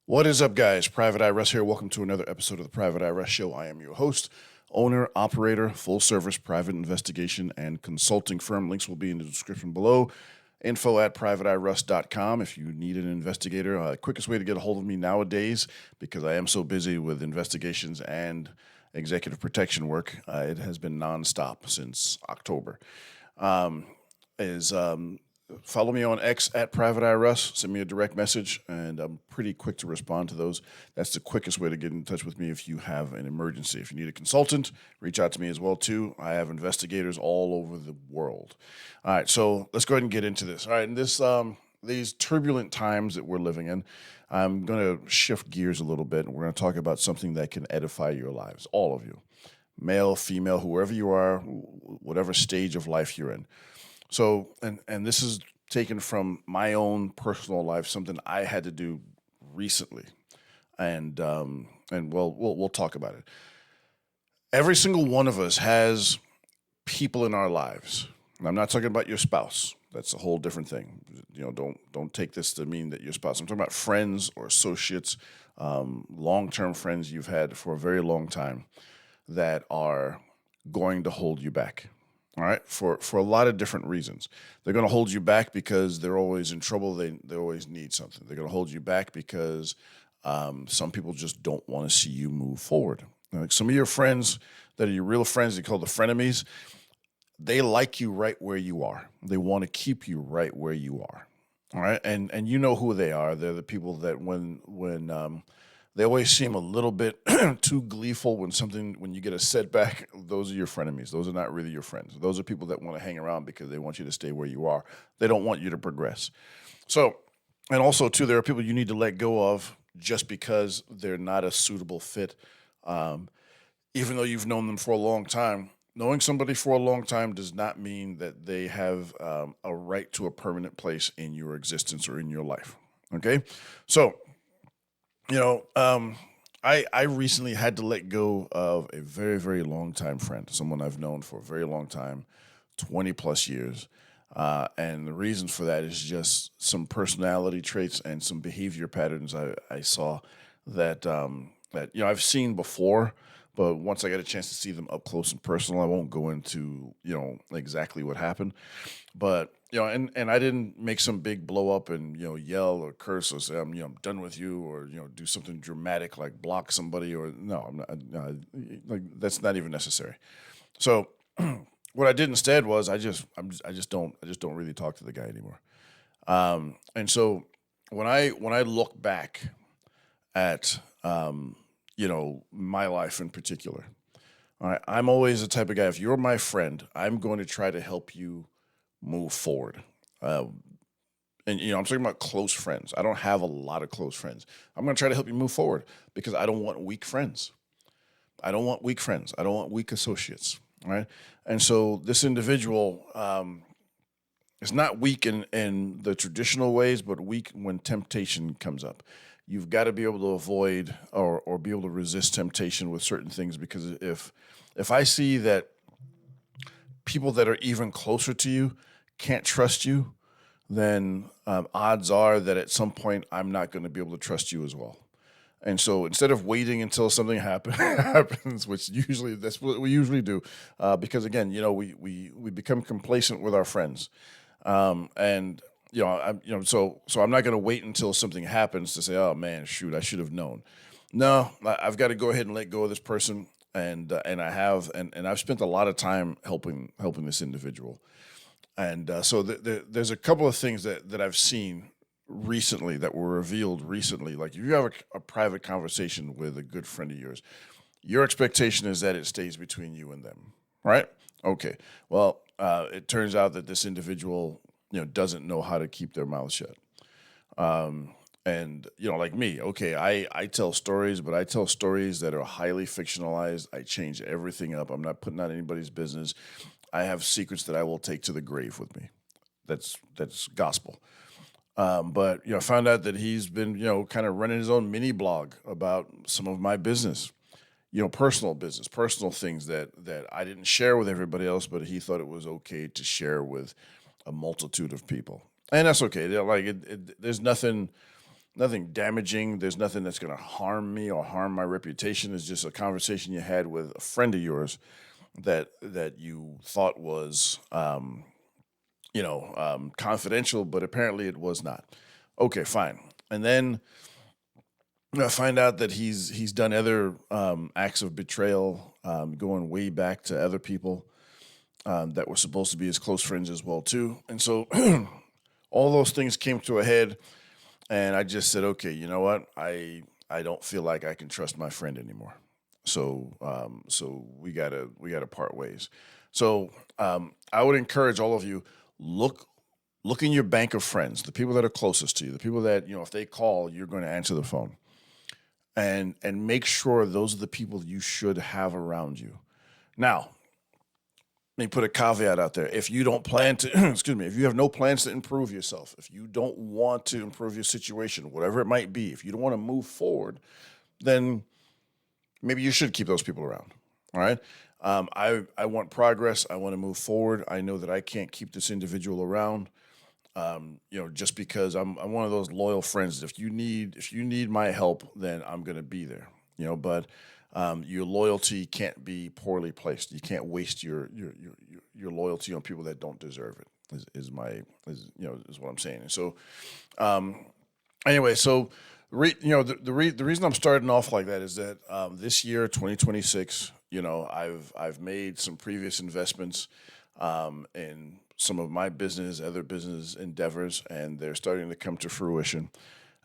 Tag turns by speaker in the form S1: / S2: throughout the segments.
S1: What is up, guys? Private Eye Russ here. Welcome to another episode of the Private Eye Russ Show. I am your host, owner, operator, full service private investigation and consulting firm. Links will be in the description below. Info at privateeruss.com if you need an investigator. Quickest way to get a hold of me nowadays, because I am so busy with investigations and executive protection work, it has been nonstop since October. Is Follow me on X at Private Eye Russ. Send me a direct message, and I'm pretty quick to respond to those. That's the quickest way to get in touch with me if you have an emergency. If you need a consultant, reach out to me as well too. I have investigators all over the world. All right, so let's go ahead and get into this. All right, in these turbulent times that we're living in, I'm going to shift gears a little bit, and we're going to talk about something that can edify your lives, all of you, male, female, whoever you are, whatever stage of life you're in. So, and this is taken from my own personal life, something I had to do recently, and we'll talk about it. Every single one of us has people in our lives. And I'm not talking about your spouse. That's a whole different thing. Don't take this to mean that your spouse. I'm talking about friends or associates, long-term friends you've had for a very long time that are going to hold you back. All right, for a lot of different reasons. They're going to hold you back because they're always in trouble. They always need something. They're going to hold you back because some people just don't want to see you move forward. Like some of your friends that are your real friends, they call the frenemies. They like you right where you are. They want to keep you right where you are. All right, and you know who they are. They're the people that when they always seem a little bit too gleeful when you get a setback. Those are your frenemies. Those are not really your friends. Those are people that want to hang around because they want you to stay where you are. They don't want you to progress. So, and also too, there are people you need to let go of just because they're not a suitable fit. Even though you've known them for a long time, knowing somebody for a long time does not mean that they have a right to a permanent place in your existence or in your life. Okay, so you know, I recently had to let go of a very, very long time friend, someone I've known for a very long time, 20 plus years. And the reason for that is just some personality traits and some behavior patterns I saw that I've seen before, but once I got a chance to see them up close and personal, I won't go into exactly what happened. But and I didn't make some big blow up and yell or curse or say I'm done with you, or do something dramatic like block somebody, or no, I'm not. No, like that's not even necessary. So what I did instead was I just don't really talk to the guy anymore. And so when I look back at my life in particular, all right, I'm always the type of guy. If you're my friend, I'm going to try to help you move forward. Uh, and I'm talking about close friends. I don't have a lot of close friends. I'm going to try to help you move forward because I don't want weak friends. I don't want weak friends. I don't want weak associates. Right. And so this individual is not weak in the traditional ways, but weak when temptation comes up. You've got to be able to avoid or be able to resist temptation with certain things, because if I see that people that are even closer to you can't trust you, then odds are that at some point I'm not going to be able to trust you as well. And so instead of waiting until something happens, which usually that's what we usually do, because again, we become complacent with our friends, and so I'm not going to wait until something happens to say, oh man, shoot, I should have known. No, I've got to go ahead and let go of this person, and I have, and I've spent a lot of time helping this individual. And so there's a couple of things that I've seen recently that were revealed recently. Like if you have a private conversation with a good friend of yours, your expectation is that it stays between you and them, right? Okay. Well, it turns out that this individual, doesn't know how to keep their mouth shut. And like me, okay, I tell stories, but I tell stories that are highly fictionalized. I change everything up. I'm not putting out anybody's business. I have secrets that I will take to the grave with me. That's gospel. But I found out that he's been kind of running his own mini blog about some of my business, personal business, personal things that I didn't share with everybody else, but he thought it was okay to share with a multitude of people, and that's okay. Like there's nothing nothing damaging. There's nothing that's going to harm me or harm my reputation. It's just a conversation you had with a friend of yours that you thought was confidential, but apparently it was not. Okay, fine. And then I find out that he's done other acts of betrayal, going way back to other people that were supposed to be his close friends as well too. And so all those things came to a head, and I just said, okay, you know what? I don't feel like I can trust my friend anymore. So we gotta part ways. So I would encourage all of you, look look in your bank of friends, the people that are closest to you, the people that if they call, you're going to answer the phone, and make sure those are the people you should have around you. Now, let me put a caveat out there. If you don't plan to, excuse me, if you have no plans to improve yourself, if you don't want to improve your situation, whatever it might be, if you don't want to move forward, then maybe you should keep those people around. All right. I want progress. I want to move forward. I know that I can't keep this individual around. Just because I'm one of those loyal friends. If you need my help, then I'm gonna be there. But your loyalty can't be poorly placed. You can't waste your loyalty on people that don't deserve it. Is what I'm saying. And so anyway, so the reason I'm starting off like that is that this year, 2026, I've made some previous investments in some of my business, other business endeavors, and they're starting to come to fruition.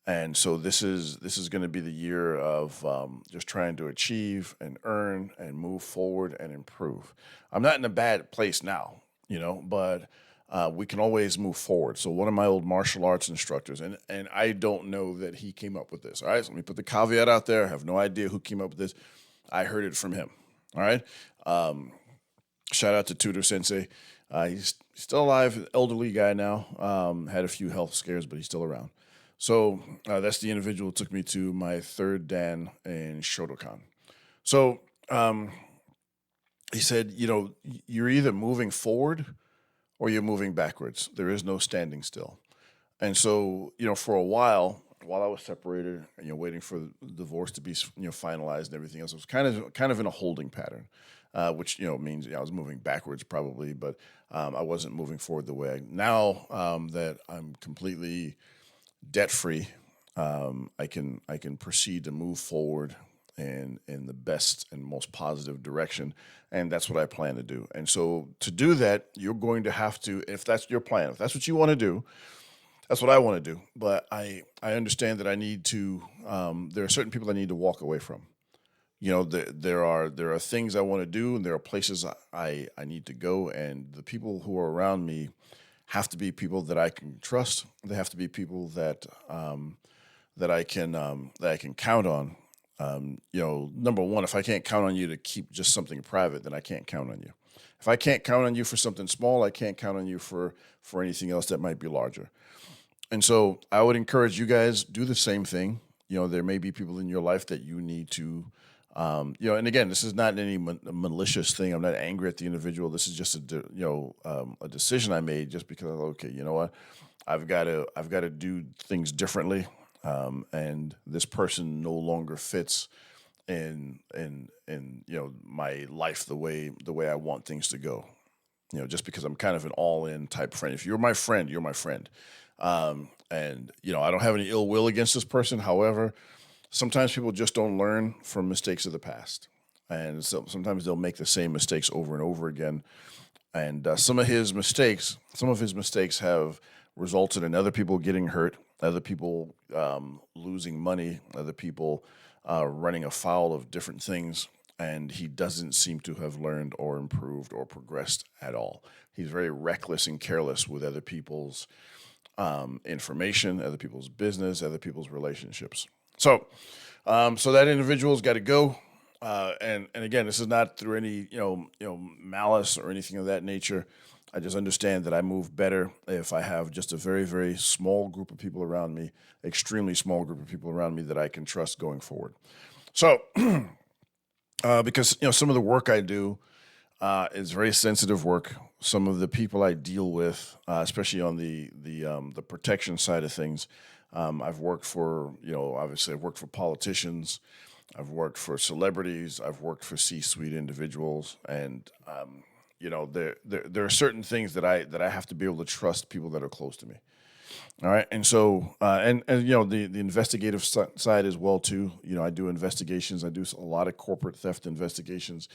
S1: And so this is going to be the year of just trying to achieve and earn and move forward and improve. I'm not in a bad place now, but we can always move forward. So one of my old martial arts instructors, and I don't know that he came up with this. All right, so let me put the caveat out there. I have no idea who came up with this. I heard it from him. All right. Shout out to Tudor Sensei. He's still alive, elderly guy now. Had a few health scares, but he's still around. So that's the individual who took me to my third Dan in Shotokan. So he said, you're either moving forward or you're moving backwards. There is no standing still. And so, for a while I was separated, and waiting for the divorce to be finalized and everything else, I was kind of in a holding pattern, which means I was moving backwards probably, but I wasn't moving forward the way now that I'm completely debt free. I can proceed to move forward in the best and most positive direction, and that's what I plan to do. And so to do that, you're going to have to, if that's your plan, if that's what you want to do, that's what I want to do. But I understand that I need to. There are certain people I need to walk away from. There are things I want to do, and there are places I need to go, and the people who are around me have to be people that I can trust. They have to be people that I can count on. Number one, if I can't count on you to keep just something private, then I can't count on you. If I can't count on you for something small, I can't count on you for anything else that might be larger. And so I would encourage you guys, do the same thing. There may be people in your life that you need to, and again, this is not any malicious thing. I'm not angry at the individual. This is just a decision I made just because, okay, you know what, I've got to do things differently, and this person no longer fits in my life the way I want things to go. Just because I'm kind of an all in type friend. If you're my friend, you're my friend. And I don't have any ill will against this person. However, sometimes people just don't learn from mistakes of the past, and so sometimes they'll make the same mistakes over and over again. And some of his mistakes have resulted in other people getting hurt, other people losing money, other people running afoul of different things. And he doesn't seem to have learned or improved or progressed at all. He's very reckless and careless with other people's information, other people's business, other people's relationships. So that individual's got to go. And again, this is not through any malice or anything of that nature. I just understand that I move better if I have just a very, very small group of people around me, extremely small group of people around me that I can trust going forward. So, because some of the work I do is very sensitive work. Some of the people I deal with, especially on the protection side of things, I've worked for, obviously I've worked for politicians. I've worked for celebrities. I've worked for C-suite individuals, and there are certain things that I have to be able to trust people that are close to me. All right, and so and the investigative side as well too. I do investigations. I do a lot of corporate theft investigations.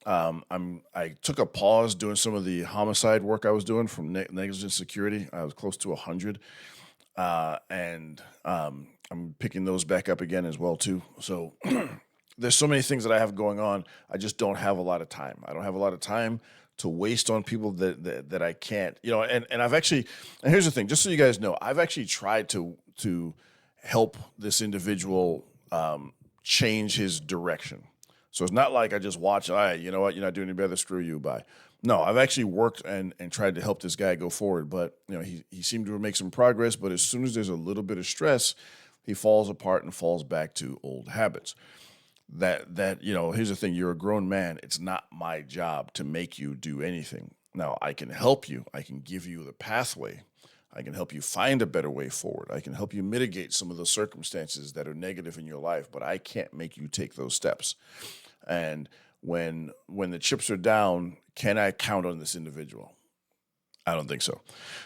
S1: I took a pause doing some of the homicide work I was doing from negligent security. I was close to 100, and I'm picking those back up again as well too. So there's so many things that I have going on. I just don't have a lot of time. I don't have a lot of time to waste on people that I can't, and I've actually, and here's the thing, just so you guys know, I've actually tried to help this individual change his direction. So it's not like I just watch, all right, you know what, you're not doing any better, screw you, bye. No, I've actually worked and tried to help this guy go forward, but he seemed to make some progress, but as soon as there's a little bit of stress, he falls apart and falls back to old habits. Here's the thing, you're a grown man. It's not my job to make you do anything. Now, I can help you. I can give you the pathway. I can help you find a better way forward. I can help you mitigate some of the circumstances that are negative in your life, but I can't make you take those steps. And when the chips are down, can I count on this individual? I don't think so.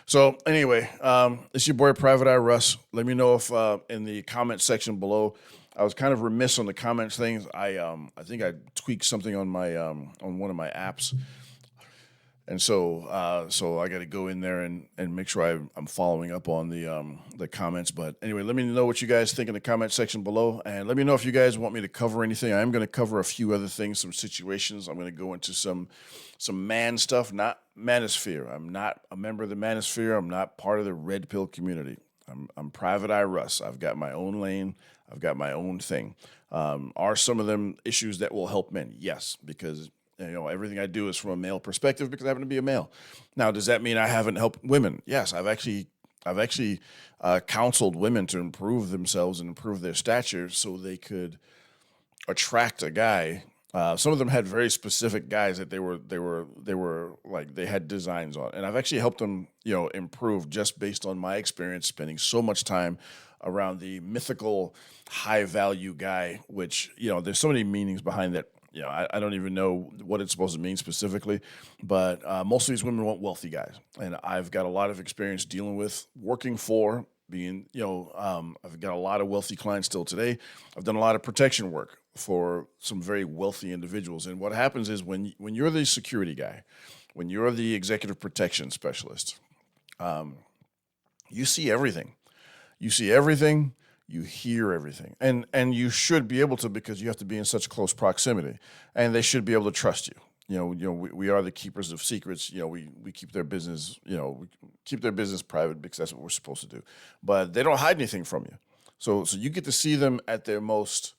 S1: So anyway, it's your boy Private Eye Russ. Let me know if in the comment section below, I was kind of remiss on the comments things. I think I tweaked something on my on one of my apps, and so I got to go in there and make sure I'm following up on the comments. But anyway, let me know what you guys think in the comment section below, and let me know if you guys want me to cover anything. I am going to cover a few other things, some situations. I'm going to go into some man stuff, not Manosphere. I'm not a member of the Manosphere. I'm not part of the Red Pill community. I'm Private Eye Russ. I've got my own lane. I've got my own thing. Are some of them issues that will help men? Yes, because everything I do is from a male perspective because I happen to be a male. Now, does that mean I haven't helped women? Yes, I've actually counseled women to improve themselves and improve their stature so they could attract a guy. Some of them had very specific guys that they were like they had designs on, and I've actually helped them improve just based on my experience spending so much time around the mythical high value guy, which there's so many meanings behind that. I don't even know what it's supposed to mean specifically, but most of these women want wealthy guys, and I've got a lot of experience dealing with working for being I've got a lot of wealthy clients still today. I've done a lot of protection work for some very wealthy individuals, and what happens is when you're the security guy, when you're the executive protection specialist, you see everything. You see everything, you hear everything, and you should be able to, because you have to be in such close proximity, and they should be able to trust you. We are the keepers of secrets. We keep their business, we keep their business private because that's what we're supposed to do. But they don't hide anything from you. So you get to see them at their most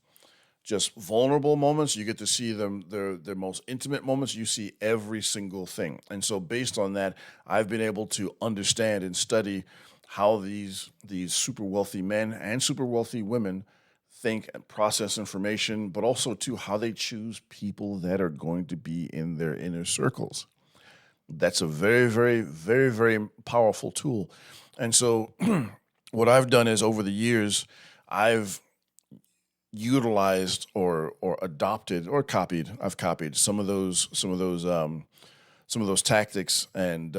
S1: just vulnerable moments. You get to see them their most intimate moments. You see every single thing, and so based on that, I've been able to understand and study how these super wealthy men and super wealthy women think and process information, but also to how they choose people that are going to be in their inner circles. That's a very, very, very, very powerful tool. And so what I've done is over the years, I've utilized or adopted or copied. I've copied some of those tactics and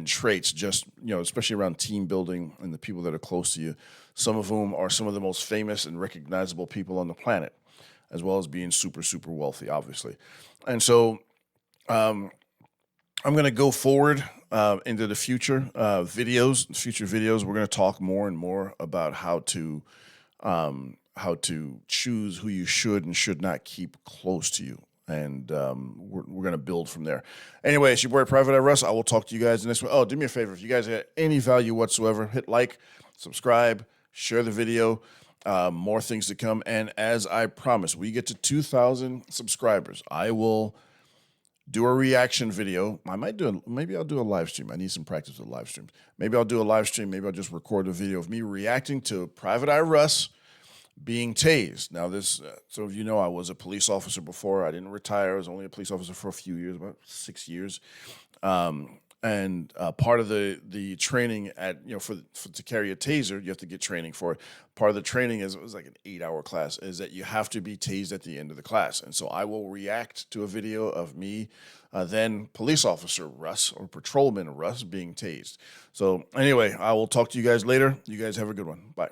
S1: traits, just especially around team building and the people that are close to you, some of whom are some of the most famous and recognizable people on the planet, as well as being super, super wealthy, obviously. And so I'm going to go forward into the future videos. We're going to talk more and more about how to choose who you should and should not keep close to you. And we're going to build from there. Anyway, it's your boy Private Eye Russ. I will talk to you guys in this one. Oh, do me a favor. If you guys have any value whatsoever, hit like, subscribe, share the video. More things to come. And as I promised, we get to 2,000 subscribers, I will do a reaction video. Maybe I'll do a live stream. I need some practice with live streams. Maybe I'll do a live stream. Maybe I'll just record a video of me reacting to Private Eye Russ being tased. Now, some of you know I was a police officer before. I didn't retire. I was only a police officer for a few years, about 6 years. And part of the training at for to carry a taser, you have to get training for it. Part of the training is, it was like an 8-hour class, is that you have to be tased at the end of the class. And so I will react to a video of me, then police officer Russ or patrolman Russ being tased. So anyway, I will talk to you guys later. You guys have a good one. Bye.